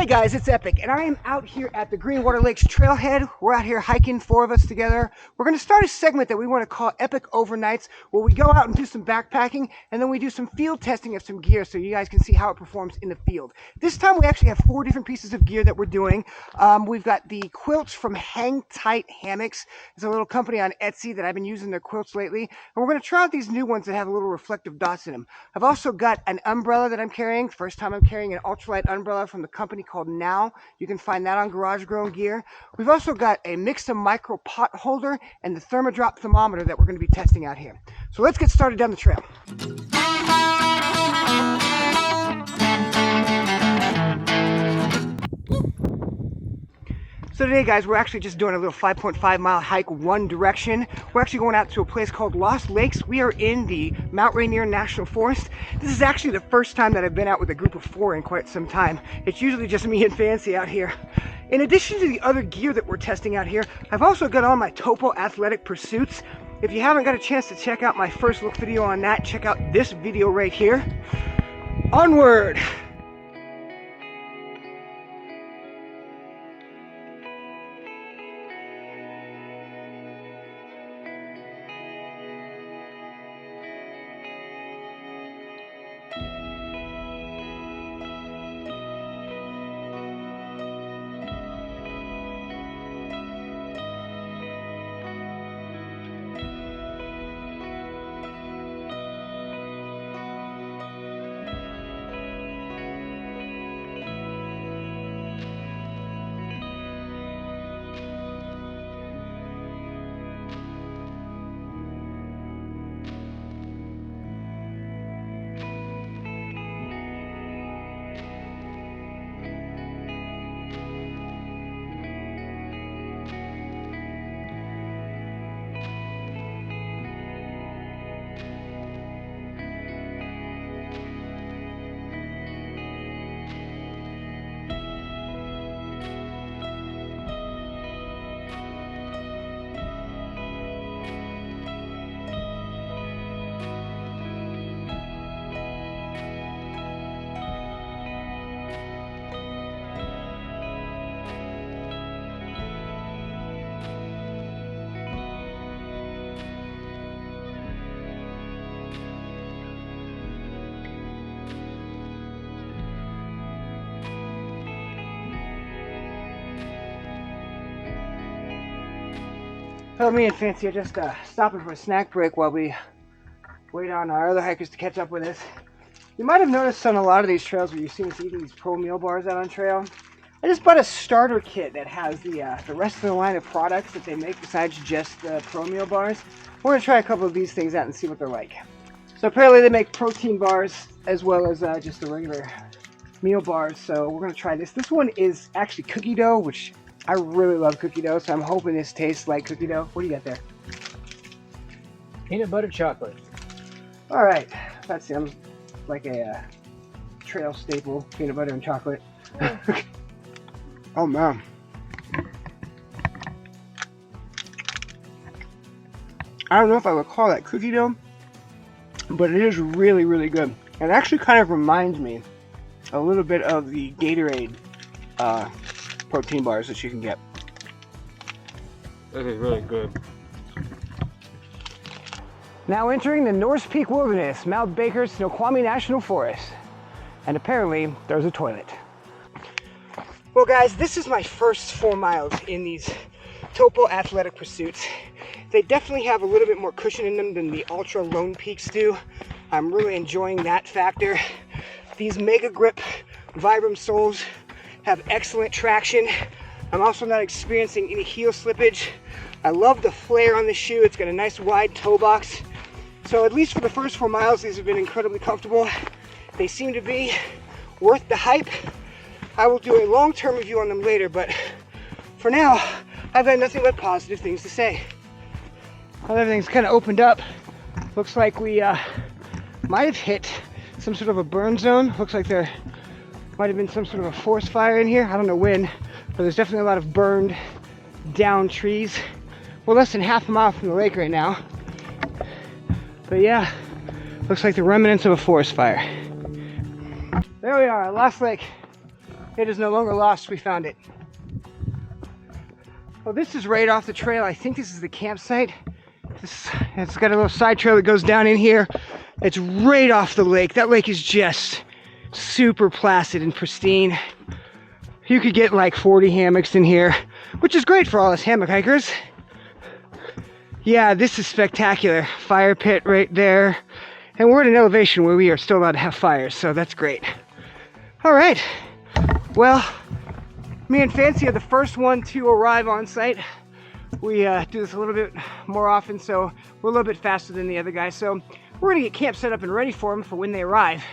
Hey guys, it's Epic, and I am out here at the Greenwater Lakes Trailhead. We're out here hiking, 4 of us together. We're going to start a segment that we want to call Epic Overnights, where we go out and do some backpacking, and then we do some field testing of some gear so you guys can see how it performs in the field. This time we actually have 4 different pieces of gear that we're doing. We've got the quilts from Hang Tight Hammocks. It's a little company on Etsy that I've been using their quilts lately, and we're going to try out these new ones that have a little reflective dots in them. I've also got an umbrella that I'm carrying. First time I'm carrying an ultralight umbrella from the company called Now. You can find that on Garage Grown Gear. We've also got a Miksa micro pot holder and the Thermodrop thermometer that we're going to be testing out here. So let's get started down the trail. So today, guys, we're actually just doing a little 5.5 mile hike one direction. We're actually going out to a place called Lost Lakes. We are in the Rainier National Forest. This is actually the first time that I've been out with a group of 4 in quite some time. It's usually just me and Fancy out here. In addition to the other gear that we're testing out here, I've also got on my Topo athletic pursuits. If you haven't got a chance to check out my first look video on that, check out this video right here. Onward! So me and Fancy are just stopping for a snack break while we wait on our other hikers to catch up with us. You might have noticed on a lot of these trails where you've seen us eating these pro meal bars out on trail. I just bought a starter kit that has the rest of the line of products that they make besides just the pro meal bars. We're going to try a couple of these things out and see what they're like. So apparently they make protein bars as well as just the regular meal bars. So we're going to try this. This one is actually cookie dough, which I really love cookie dough, so I'm hoping this tastes like cookie dough. What do you got there? Peanut butter chocolate. All right, that sounds like a trail staple, peanut butter and chocolate. Oh man. I don't know if I would call that cookie dough, but it is really, really good. It actually kind of reminds me a little bit of the Gatorade protein bars that you can get. That is really good. Now entering the North Peak Wilderness, Mount Baker's Snoqualmie National Forest. And apparently there's a toilet. Well guys, this is my first 4 miles in these Topo athletic pursuits. They definitely have a little bit more cushion in them than the Ultra Lone Peaks do. I'm really enjoying that factor. These Mega Grip Vibram soles have excellent traction. I'm also not experiencing any heel slippage. I love the flare on the shoe. It's got a nice wide toe box. So at least for the first 4 miles, these have been incredibly comfortable. They seem to be worth the hype. I will do a long-term review on them later, but for now, I've got nothing but positive things to say. Well, everything's kind of opened up. Looks like we might have hit some sort of a burn zone. Looks like there might have been some sort of a forest fire in here. I don't know when, but there's definitely a lot of burned down trees. We're less than half a mile from the lake right now. But yeah, looks like the remnants of a forest fire. There we are, Lost Lake. It is no longer lost. We found it. Well, this is right off the trail. I think this is the campsite. It's got a little side trail that goes down in here. It's right off the lake. That lake is just super placid and pristine. You could get like 40 hammocks in here, which is great for all us hammock hikers. Yeah, this is spectacular. Fire pit right there. And we're at an elevation where we are still allowed to have fires, so that's great. All right. Well, me and Fancy are the first one to arrive on site. We do this a little bit more often, so we're a little bit faster than the other guys. So we're gonna get camp set up and ready for them for when they arrive.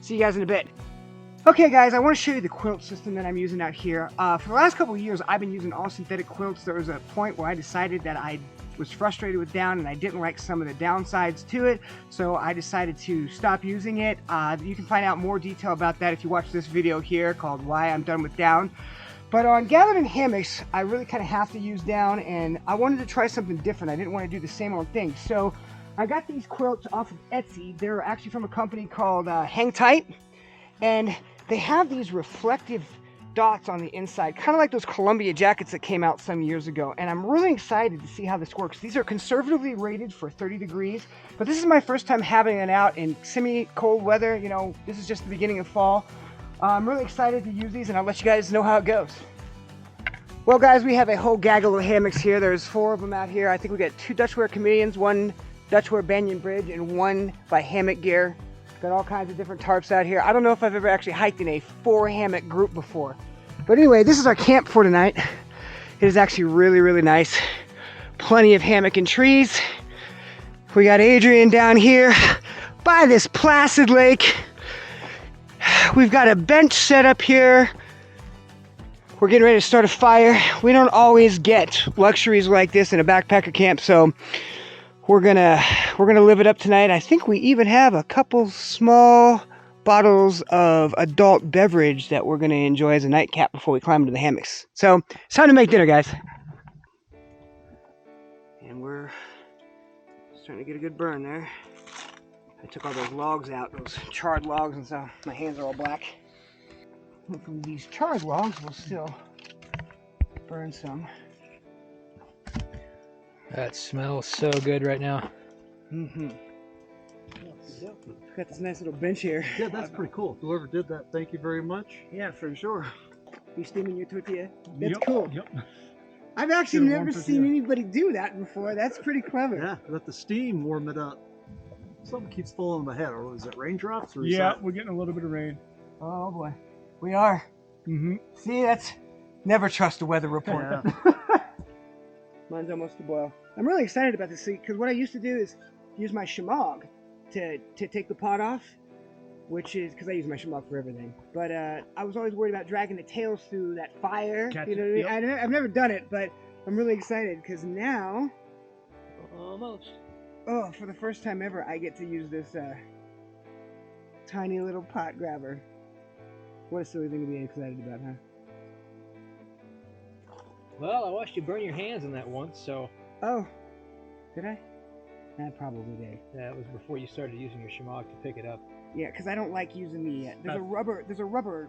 See you guys in a bit. Okay guys, I want to show you the quilt system that I'm using out here. For the last couple of years, I've been using all synthetic quilts. There was a point where I decided that I was frustrated with down and I didn't like some of the downsides to it, so I decided to stop using it. You can find out more detail about that if you watch this video here called Why I'm Done with Down. But on gathering hammocks, I really kind of have to use down, and I wanted to try something different. I didn't want to do the same old thing. So I got these quilts off of Etsy. They're actually from a company called Hang Tight, and they have these reflective dots on the inside, kind of like those Columbia jackets that came out some years ago. And I'm really excited to see how this works. These are conservatively rated for 30 degrees, but this is my first time having it out in semi-cold weather. You know, this is just the beginning of fall. I'm really excited to use these, and I'll let you guys know how it goes. Well guys, we have a whole gaggle of hammocks here. There's 4 of them out here. I think we got 2 Dutchware Chameleons, 1 Dutchware Banyan Bridge, and 1 by Hammock Gear. Got all kinds of different tarps out here. I don't know if I've ever actually hiked in a 4 hammock group before. But anyway, this is our camp for tonight. It is actually really, really nice. Plenty of hammock and trees. We got Adrian down here by this placid lake. We've got a bench set up here. We're getting ready to start a fire. We don't always get luxuries like this in a backpacker camp, so we're gonna live it up tonight. I think we even have a couple small bottles of adult beverage that we're gonna enjoy as a nightcap before we climb into the hammocks. So it's time to make dinner, guys. And we're starting to get a good burn there. I took all those logs out, those charred logs, and so my hands are all black. Hopefully these charred logs will still burn some. That smells so good right now. Mm-hmm. Got this nice little bench here. Yeah, that's pretty cool. Whoever did that, thank you very much. Yeah, for sure. You steaming your tortilla? That's Yep, cool. Yep. I've actually Get never one seen tortilla. anybody do that before. That's pretty clever. Yeah, let the steam warm it up. Something keeps falling on my head. Or is it raindrops? Or is Yeah, that... we're getting a little bit of rain. Oh boy. We are. Mm-hmm. See, that's never trust a weather report. Yeah. Mine's almost to boil. I'm really excited about this because what I used to do is use my shamog to take the pot off, which is because I use my shamog for everything. But I was always worried about dragging the tails through that fire. Catch You know what I it, mean? I've never done it, but I'm really excited because now, Almost. oh, for the first time ever, I get to use this tiny little pot grabber. What a silly thing to be excited about, huh? Well, I watched you burn your hands on that once, so Oh, did I? I probably did. that was before you started using your shamog to pick it up. Yeah, because I don't like using the. There's a rubber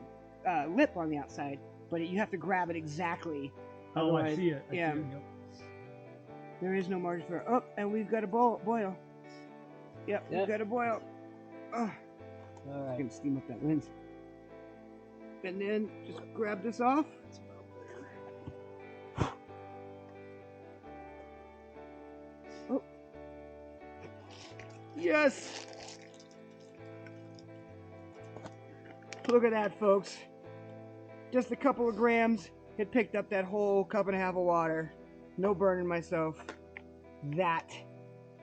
lip on the outside, but you have to grab it exactly. Oh, I Otherwise- see it. I yeah. see it, yep. There is no margin for error. Oh, and we've got a boil. Yep, we've Yep. got a boil. Oh, All I right. can steam up that lens. And then just grab this off. Oh. Yes! Look at that, folks. Just a couple of grams. It picked up that whole cup and a half of water. No burning myself. That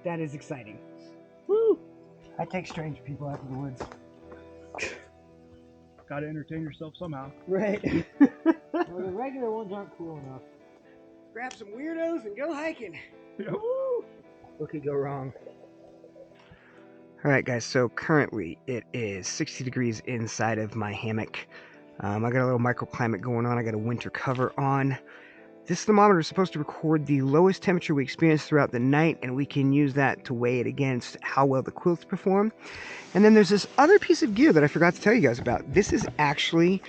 is exciting. Woo! I take strange people out to the woods. Got to entertain yourself somehow. Right. Well, the regular ones aren't cool enough. Grab some weirdos and go hiking. Yep. Woo! What could go wrong? All right, guys, so currently it is 60 degrees inside of my hammock. I got a little microclimate going on. I got a winter cover on. This thermometer is supposed to record the lowest temperature we experience throughout the night, and we can use that to weigh it against how well the quilts perform. And then there's this other piece of gear that I forgot to tell you guys about. This is actually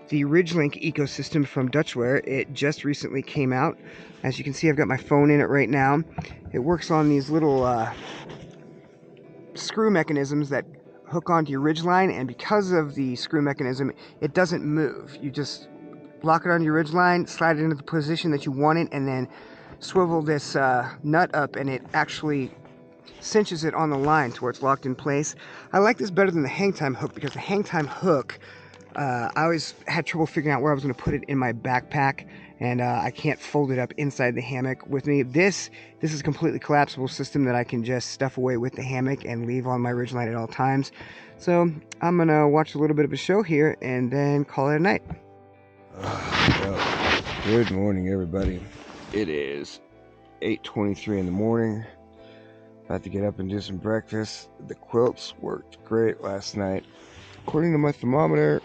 the Ridgelink ecosystem from Dutchware. It just recently came out. As you can see, I've got my phone in it right now. It works on these little screw mechanisms that hook onto your ridgeline, and because of the screw mechanism, it doesn't move. You just lock it on your ridgeline, slide it into the position that you want it, and then swivel this nut up, and it actually cinches it on the line to where it's locked in place. I like this better than the hang time hook, because the hang time hook, I always had trouble figuring out where I was going to put it in my backpack, and I can't fold it up inside the hammock with me. This is a completely collapsible system that I can just stuff away with the hammock and leave on my ridgeline at all times. So I'm going to watch a little bit of a show here and then call it a night. Well, good morning, everybody. It is 8:23 in the morning. About to get up and do some breakfast. The quilts worked great last night. According to my thermometer,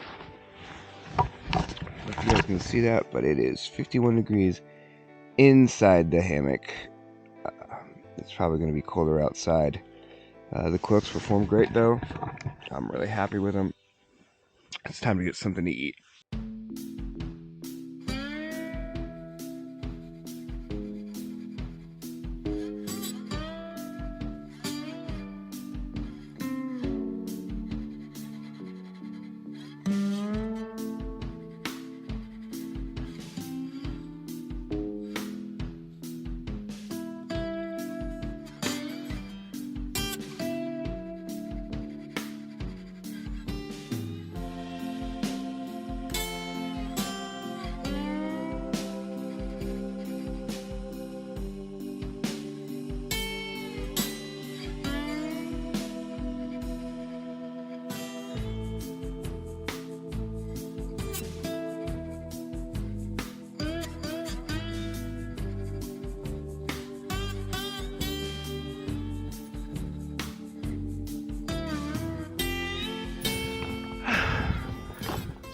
I don't know if you guys can see that, but it is 51 degrees inside the hammock. It's probably going to be colder outside. The quilts performed great, though. I'm really happy with them. It's time to get something to eat.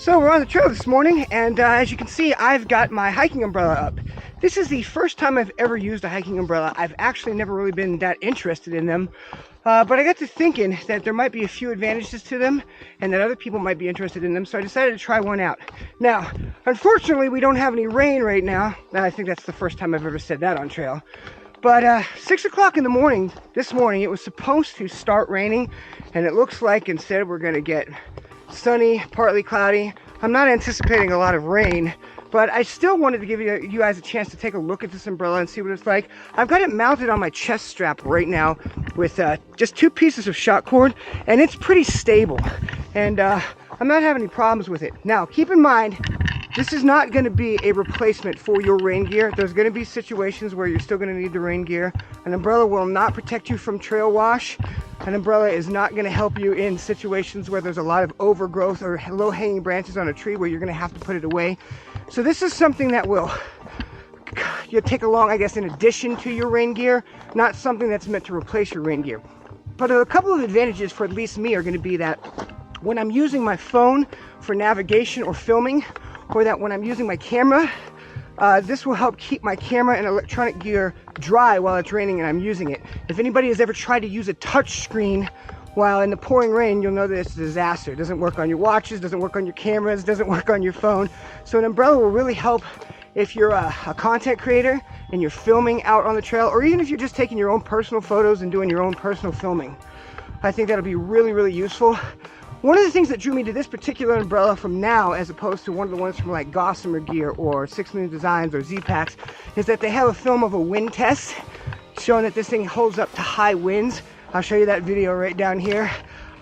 So we're on the trail this morning, and as you can see, I've got my hiking umbrella up. This is the first time I've ever used a hiking umbrella. I've actually never really been that interested in them, but I got to thinking that there might be a few advantages to them and that other people might be interested in them, so I decided to try one out. Now, unfortunately, we don't have any rain right now. I think that's the first time I've ever said that on trail. But 6 o'clock in the morning, this morning, it was supposed to start raining, and it looks like instead we're going to get sunny, partly cloudy. I'm not anticipating a lot of rain, but I still wanted to give you guys a chance to take a look at this umbrella and see what it's like. I've got it mounted on my chest strap right now with just 2 pieces of shot cord, and it's pretty stable, and I'm not having any problems with it. Now, keep in mind, this is not going to be a replacement for your rain gear. There's going to be situations where you're still going to need the rain gear. An umbrella will not protect you from trail wash. An umbrella is not going to help you in situations where there's a lot of overgrowth or low-hanging branches on a tree where you're going to have to put it away. So this is something that will you'll take along, I guess, in addition to your rain gear, not something that's meant to replace your rain gear. But a couple of advantages for at least me are going to be that when I'm using my phone for navigation or filming, or that when I'm using my camera, this will help keep my camera and electronic gear dry while it's raining and I'm using it. If anybody has ever tried to use a touch screen while in the pouring rain, you'll know that it's a disaster. It doesn't work on your watches, doesn't work on your cameras, doesn't work on your phone. So an umbrella will really help if you're a content creator and you're filming out on the trail, or even if you're just taking your own personal photos and doing your own personal filming. I think that'll be really, really useful. One of the things that drew me to this particular umbrella from now, as opposed to one of the ones from like Gossamer Gear or 6 Million Designs or Z-Packs, is that they have a film of a wind test showing that this thing holds up to high winds. I'll show you that video right down here.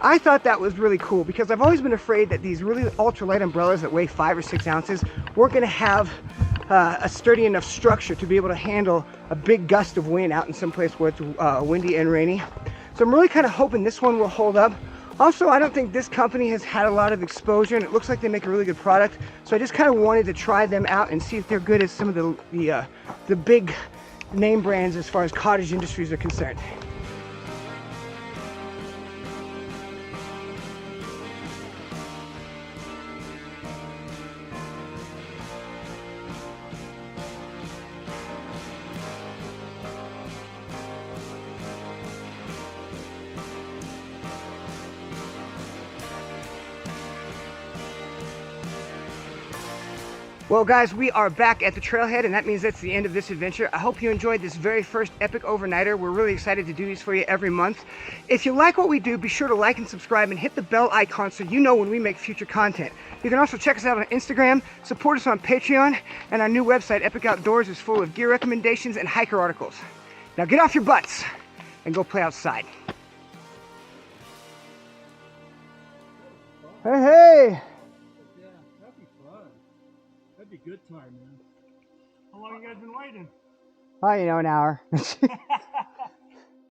I thought that was really cool because I've always been afraid that these really ultralight umbrellas that weigh 5 or 6 ounces weren't going to have a sturdy enough structure to be able to handle a big gust of wind out in some place where it's windy and rainy. So I'm really kind of hoping this one will hold up. Also, I don't think this company has had a lot of exposure, and it looks like they make a really good product. So I just kind of wanted to try them out and see if they're good as some of the big name brands as far as cottage industries are concerned. Well guys, we are back at the trailhead, and that means that's the end of this adventure. I hope you enjoyed this very first epic overnighter. We're really excited to do these for you every month. If you like what we do, be sure to like and subscribe and hit the bell icon so you know when we make future content. You can also check us out on Instagram, support us on Patreon, and our new website, Epic Outdoors, is full of gear recommendations and hiker articles. Now get off your butts and go play outside. Hey, hey! Yeah, that'd be fun. That'd be good time, man. How long you guys been waiting? Oh, you know, an hour.